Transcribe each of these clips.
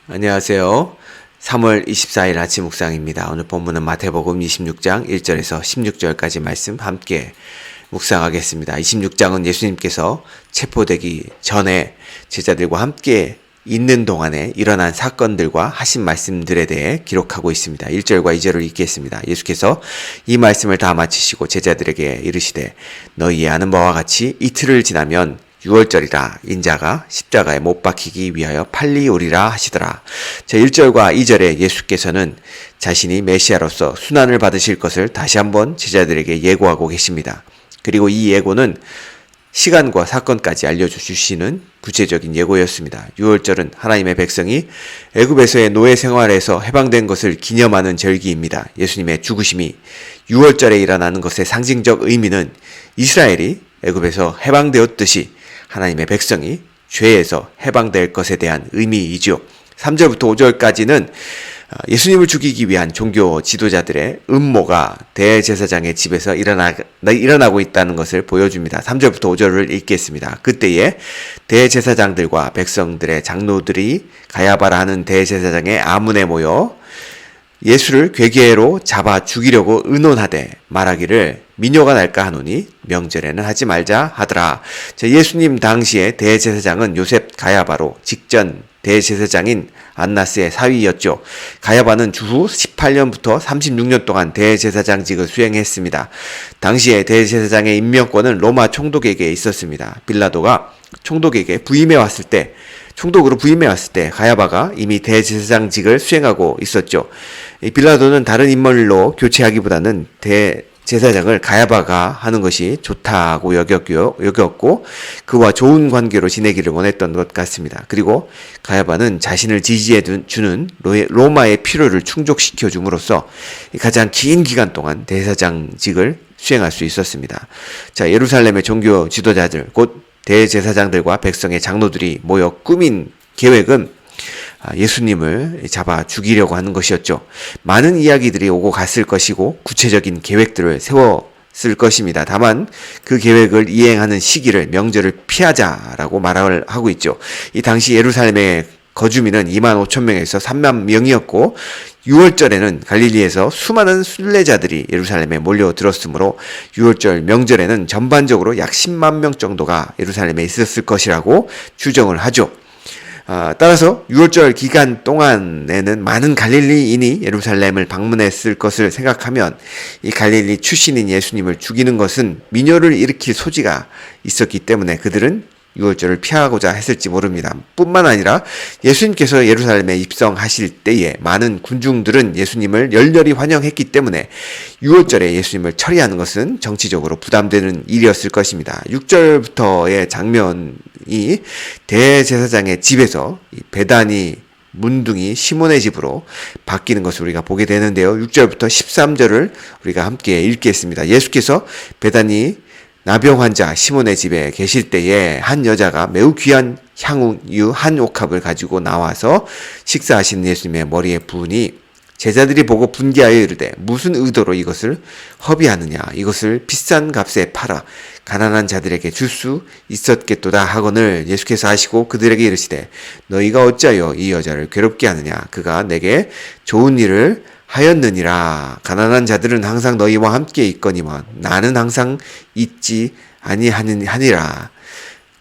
안녕하세요. 3월 24일 아침 묵상입니다. 오늘 본문은 마태복음 26장 1절에서 16절까지 말씀 함께 묵상하겠습니다. 26장은 예수님께서 체포되기 전에 제자들과 함께 있는 동안에 일어난 사건들과 하신 말씀들에 대해 기록하고 있습니다. 1절과 2절을 읽겠습니다. 예수께서 이 말씀을 다 마치시고 제자들에게 이르시되 너희의 아는 바와 같이 이틀을 지나면 6월절이라 인자가 십자가에 못 박히기 위하여 빨리 오리라 하시더라. 자, 1절과 2절에 예수께서는 자신이 메시아로서 순환을 받으실 것을 다시 한번 제자들에게 예고하고 계십니다. 그리고 이 예고는 시간과 사건까지 알려주시는 구체적인 예고였습니다. 6월절은 하나님의 백성이 애굽에서의 노예 생활에서 해방된 것을 기념하는 절기입니다. 예수님의 죽으심이 6월절에 일어나는 것의 상징적 의미는 이스라엘이 애굽에서 해방되었듯이 하나님의 백성이 죄에서 해방될 것에 대한 의미이죠. 3절부터 5절까지는 예수님을 죽이기 위한 종교 지도자들의 음모가 대제사장의 집에서 일어나고 있다는 것을 보여줍니다. 3절부터 5절을 읽겠습니다. 그때에 대제사장들과 백성들의 장로들이 가야바라 하는 대제사장의 아문에 모여 예수를 괴계로 잡아 죽이려고 의논하되 말하기를 미뇨가 날까 하노니 명절에는 하지 말자 하더라. 예수님 당시에 대제사장은 요셉 가야바로 직전 대제사장인 안나스의 사위였죠. 가야바는 주후 18년부터 36년 동안 대제사장직을 수행했습니다. 당시에 대제사장의 임명권은 로마 총독에게 있었습니다. 빌라도가 총독으로 부임해 왔을 때 가야바가 이미 대제사장직을 수행하고 있었죠. 빌라도는 다른 인물로 교체하기보다는 대제사장을 가야바가 하는 것이 좋다고 여겼고 그와 좋은 관계로 지내기를 원했던 것 같습니다. 그리고 가야바는 자신을 지지해 주는 로마의 필요를 충족시켜 줌으로써 가장 긴 기간 동안 대제사장직을 수행할 수 있었습니다. 자, 예루살렘의 종교 지도자들 곧 대제사장들과 백성의 장로들이 모여 꾸민 계획은 예수님을 잡아 죽이려고 하는 것이었죠. 많은 이야기들이 오고 갔을 것이고 구체적인 계획들을 세웠을 것입니다. 다만 그 계획을 이행하는 시기를 명절을 피하자라고 말을 하고 있죠. 이 당시 예루살렘의 거주민은 2만 5천 명에서 3만 명이었고 6월절에는 갈릴리에서 수많은 순례자들이 예루살렘에 몰려들었으므로 6월절 명절에는 전반적으로 약 10만 명 정도가 예루살렘에 있었을 것이라고 추정을 하죠. 따라서 6월절 기간 동안에는 많은 갈릴리인이 예루살렘을 방문했을 것을 생각하면 이 갈릴리 출신인 예수님을 죽이는 것은 민요를 일으킬 소지가 있었기 때문에 그들은 6월절을 피하고자 했을지 모릅니다. 뿐만 아니라 예수님께서 예루살렘에 입성하실 때에 많은 군중들은 예수님을 열렬히 환영했기 때문에 6월절에 예수님을 처리하는 것은 정치적으로 부담되는 일이었을 것입니다. 6절부터의 장면이 대제사장의 집에서 베다니 문둥이 시몬의 집으로 바뀌는 것을 우리가 보게 되는데요. 6절부터 13절을 우리가 함께 읽겠습니다. 예수께서 베다니 나병 환자 시몬의 집에 계실 때에 한 여자가 매우 귀한 향유 한 옥합을 가지고 나와서 식사하시는 예수님의 머리에 부으니 제자들이 보고 분개하여 이르되 무슨 의도로 이것을 허비하느냐 이것을 비싼 값에 팔아 가난한 자들에게 줄 수 있었겠도다 하거늘 예수께서 하시고 그들에게 이르시되 너희가 어찌하여 이 여자를 괴롭게 하느냐 그가 내게 좋은 일을 하였느니라. 가난한 자들은 항상 너희와 함께 있거니와 나는 항상 있지 아니하니라.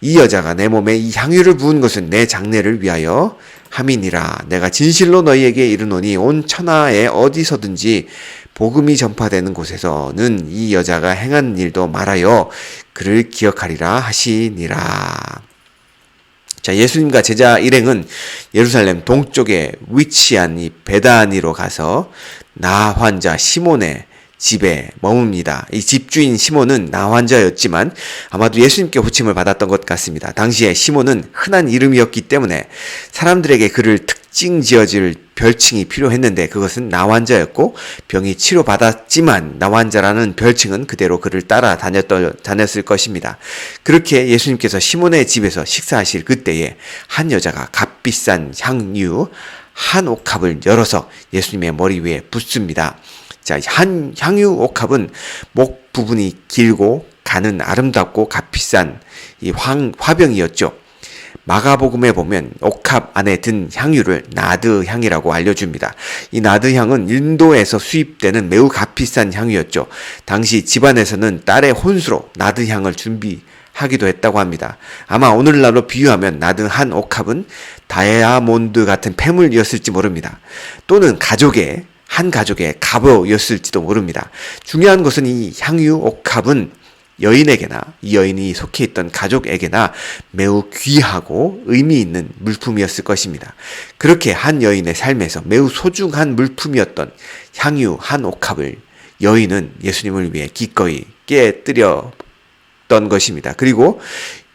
이 여자가 내 몸에 이 향유를 부은 것은 내 장례를 위하여 함이니라. 내가 진실로 너희에게 이르노니 온 천하에 어디서든지 복음이 전파되는 곳에서는 이 여자가 행한 일도 말하여 그를 기억하리라 하시니라. 자, 예수님과 제자 일행은 예루살렘 동쪽에 위치한 이 베다니로 가서 나 환자 시몬의 집에 머뭅니다. 이 집주인 시몬은 나 환자였지만 아마도 예수님께 호칭을 받았던 것 같습니다. 당시에 시몬은 흔한 이름이었기 때문에 사람들에게 그를 특징 지어줄 별칭이 필요했는데 그것은 나 환자였고 병이 치료받았지만 나 환자라는 별칭은 그대로 그를 따라 다녔을 것입니다. 그렇게 예수님께서 시몬의 집에서 식사하실 그때에 한 여자가 값비싼 향유 한 옥합을 열어서 예수님의 머리 위에 붓습니다. 자, 향유 옥합은 목 부분이 길고 가는 아름답고 값비싼 이 화병이었죠. 마가복음에 보면 옥합 안에 든 향유를 나드 향이라고 알려줍니다. 이 나드 향은 인도에서 수입되는 매우 값비싼 향유였죠. 당시 집안에서는 딸의 혼수로 나드 향을 준비하기도 했다고 합니다. 아마 오늘날로 비유하면 나드 한 옥합은 다이아몬드 같은 폐물이었을지 모릅니다. 또는 한 가족의 갑오였을지도 모릅니다. 중요한 것은 이 향유 옥합은 여인에게나 이 여인이 속해 있던 가족에게나 매우 귀하고 의미 있는 물품이었을 것입니다. 그렇게 한 여인의 삶에서 매우 소중한 물품이었던 향유 한 옥합을 여인은 예수님을 위해 기꺼이 깨뜨렸던 것입니다. 그리고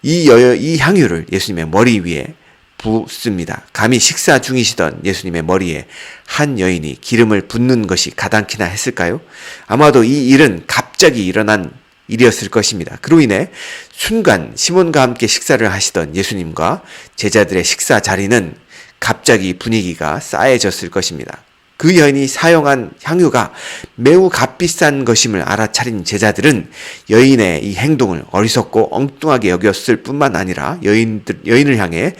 이 향유를 예수님의 머리 위에 붓습니다. 감히 식사 중이시던 예수님의 머리에 한 여인이 기름을 붓는 것이 가당키나 했을까요? 아마도 이 일은 갑자기 일어난 일이었을 것입니다. 그로 인해 순간 시몬과 함께 식사를 하시던 예수님과 제자들의 식사 자리는 갑자기 분위기가 싸해졌을 것입니다. 그 여인이 사용한 향유가 매우 값비싼 것임을 알아차린 제자들은 여인의 이 행동을 어리석고 엉뚱하게 여겼을 뿐만 아니라 여인을 향해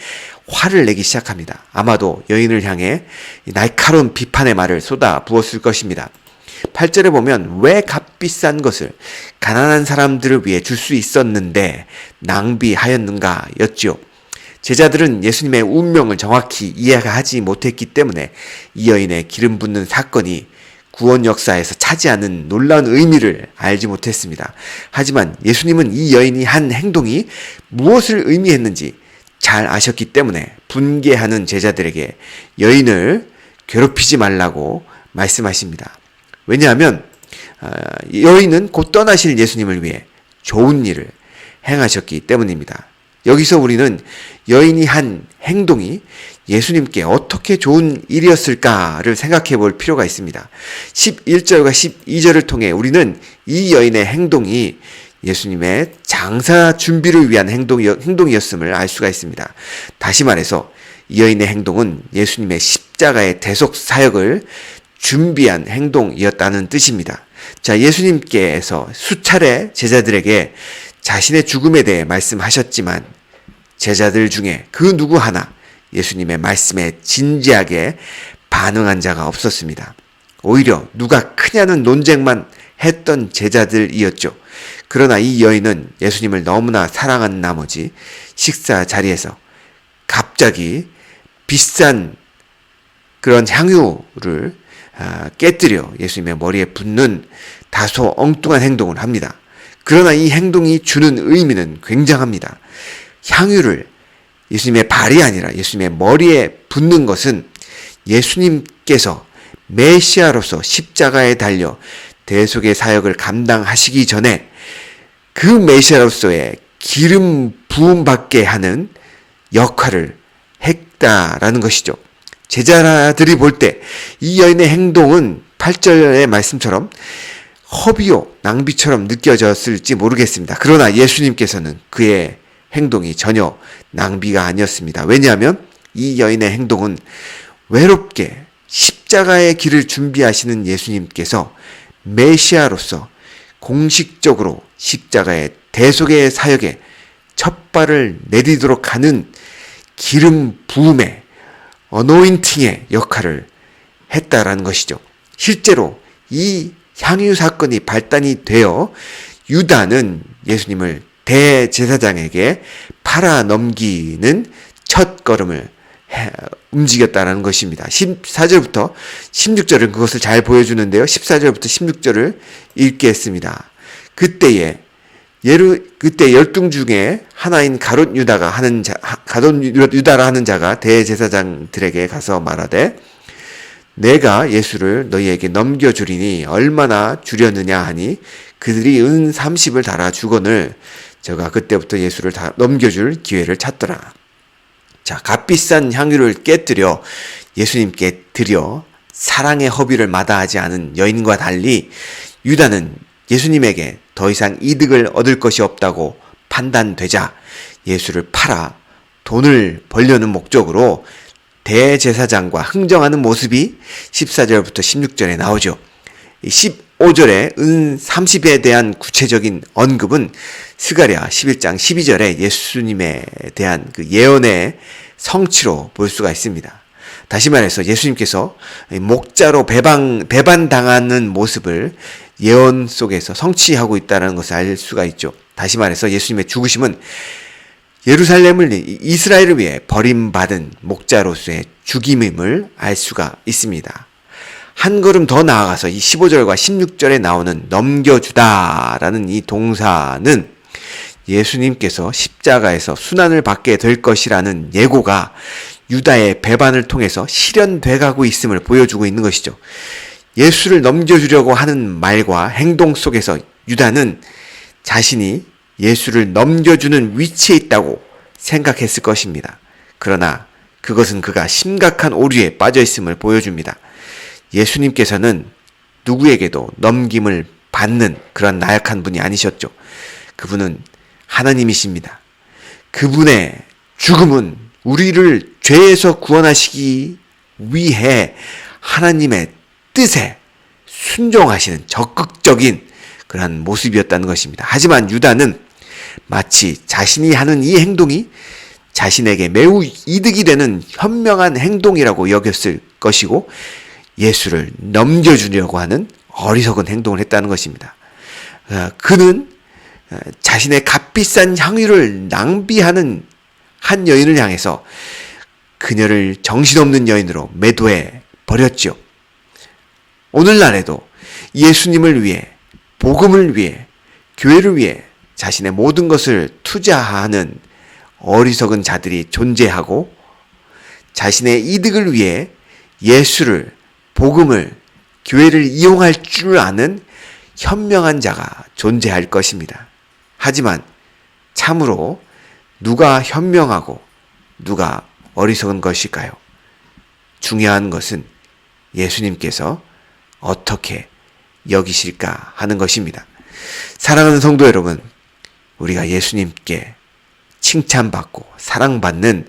화를 내기 시작합니다. 아마도 여인을 향해 날카로운 비판의 말을 쏟아 부었을 것입니다. 8절에 보면 왜 값비싼 것을 가난한 사람들을 위해 줄 수 있었는데 낭비하였는가 였지요. 제자들은 예수님의 운명을 정확히 이해하지 못했기 때문에 이 여인의 기름 붓는 사건이 구원 역사에서 차지하는 놀라운 의미를 알지 못했습니다. 하지만 예수님은 이 여인이 한 행동이 무엇을 의미했는지 잘 아셨기 때문에 분개하는 제자들에게 여인을 괴롭히지 말라고 말씀하십니다. 왜냐하면 여인은 곧 떠나실 예수님을 위해 좋은 일을 행하셨기 때문입니다. 여기서 우리는 여인이 한 행동이 예수님께 어떻게 좋은 일이었을까를 생각해 볼 필요가 있습니다. 11절과 12절을 통해 우리는 이 여인의 행동이 예수님의 장사 준비를 위한 행동이었음을 알 수가 있습니다. 다시 말해서 이 여인의 행동은 예수님의 십자가의 대속 사역을 준비한 행동이었다는 뜻입니다. 자, 예수님께서 수차례 제자들에게 자신의 죽음에 대해 말씀하셨지만 제자들 중에 그 누구 하나 예수님의 말씀에 진지하게 반응한 자가 없었습니다. 오히려 누가 크냐는 논쟁만 했던 제자들이었죠. 그러나 이 여인은 예수님을 너무나 사랑한 나머지 식사 자리에서 갑자기 비싼 그런 향유를 깨뜨려 예수님의 머리에 붓는 다소 엉뚱한 행동을 합니다. 그러나 이 행동이 주는 의미는 굉장합니다. 향유를 예수님의 발이 아니라 예수님의 머리에 붓는 것은 예수님께서 메시아로서 십자가에 달려 대속의 사역을 감당하시기 전에 그 메시아로서의 기름 부음 받게 하는 역할을 했다라는 것이죠. 제자들이 볼 때 이 여인의 행동은 8절의 말씀처럼 허비요, 낭비처럼 느껴졌을지 모르겠습니다. 그러나 예수님께서는 그의 행동이 전혀 낭비가 아니었습니다. 왜냐하면 이 여인의 행동은 외롭게 십자가의 길을 준비하시는 예수님께서 메시아로서 공식적으로 십자가의 대속의 사역에 첫 발을 내디도록 하는 기름 부음의 어노인팅의 역할을 했다라는 것이죠. 실제로 이 향유 사건이 발단이 되어 유다는 예수님을 대제사장에게 팔아 넘기는 첫 걸음을 움직였다라는 것입니다. 14절부터 16절은 그것을 잘 보여주는데요. 14절부터 16절을 읽겠습니다. 그때 열둥 중에 하나인 가룟 유다라 하는 자가 대제사장들에게 가서 말하되 내가 예수를 너희에게 넘겨주리니 얼마나 주려느냐 하니 그들이 은 30을 달아 주거늘 저가 그때부터 예수를 다 넘겨줄 기회를 찾더라. 자, 값비싼 향유를 깨뜨려 예수님께 드려 사랑의 허비를 마다하지 않은 여인과 달리 유다는 예수님에게 더 이상 이득을 얻을 것이 없다고 판단되자 예수를 팔아 돈을 벌려는 목적으로 대제사장과 흥정하는 모습이 14절부터 16절에 나오죠. 15절에 은 30에 대한 구체적인 언급은 스가랴 11장 12절에 예수님에 대한 그 예언의 성취로 볼 수가 있습니다. 다시 말해서 예수님께서 목자로 배반당하는 모습을 예언 속에서 성취하고 있다는 것을 알 수가 있죠. 다시 말해서 예수님의 죽으심은 이스라엘을 위해 버림받은 목자로서의 죽임임을 알 수가 있습니다. 한 걸음 더 나아가서 이 15절과 16절에 나오는 넘겨주다라는 이 동사는 예수님께서 십자가에서 순환을 받게 될 것이라는 예고가 유다의 배반을 통해서 실현돼 가고 있음을 보여주고 있는 것이죠. 예수를 넘겨주려고 하는 말과 행동 속에서 유다는 자신이 예수를 넘겨주는 위치에 있다고 생각했을 것입니다. 그러나 그것은 그가 심각한 오류에 빠져 있음을 보여줍니다. 예수님께서는 누구에게도 넘김을 받는 그런 나약한 분이 아니셨죠. 그분은 하나님이십니다. 그분의 죽음은 우리를 죄에서 구원하시기 위해 하나님의 뜻에 순종하시는 적극적인 그런 모습이었다는 것입니다. 하지만 유다는 마치 자신이 하는 이 행동이 자신에게 매우 이득이 되는 현명한 행동이라고 여겼을 것이고 예수를 넘겨주려고 하는 어리석은 행동을 했다는 것입니다. 그는 자신의 값비싼 향유를 낭비하는 한 여인을 향해서 그녀를 정신없는 여인으로 매도해 버렸죠. 오늘날에도 예수님을 위해, 복음을 위해, 교회를 위해 자신의 모든 것을 투자하는 어리석은 자들이 존재하고 자신의 이득을 위해 예수를, 복음을, 교회를 이용할 줄 아는 현명한 자가 존재할 것입니다. 하지만 참으로 누가 현명하고 누가 어리석은 것일까요? 중요한 것은 예수님께서 어떻게 여기실까 하는 것입니다. 사랑하는 성도 여러분, 우리가 예수님께 칭찬받고 사랑받는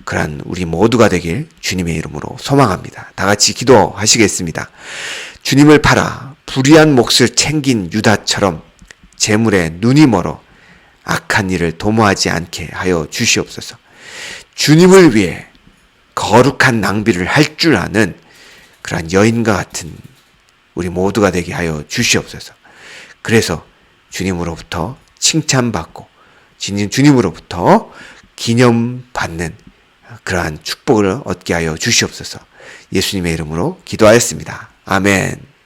그러한 우리 모두가 되길 주님의 이름으로 소망합니다. 다 같이 기도하시겠습니다. 주님을 팔아 불의한 몫을 챙긴 유다처럼 재물에 눈이 멀어 악한 일을 도모하지 않게 하여 주시옵소서. 주님을 위해 거룩한 낭비를 할 줄 아는 그러한 여인과 같은 우리 모두가 되게 하여 주시옵소서. 그래서 주님으로부터 칭찬받고 주님으로부터 기념받는 그러한 축복을 얻게 하여 주시옵소서. 예수님의 이름으로 기도하였습니다. 아멘.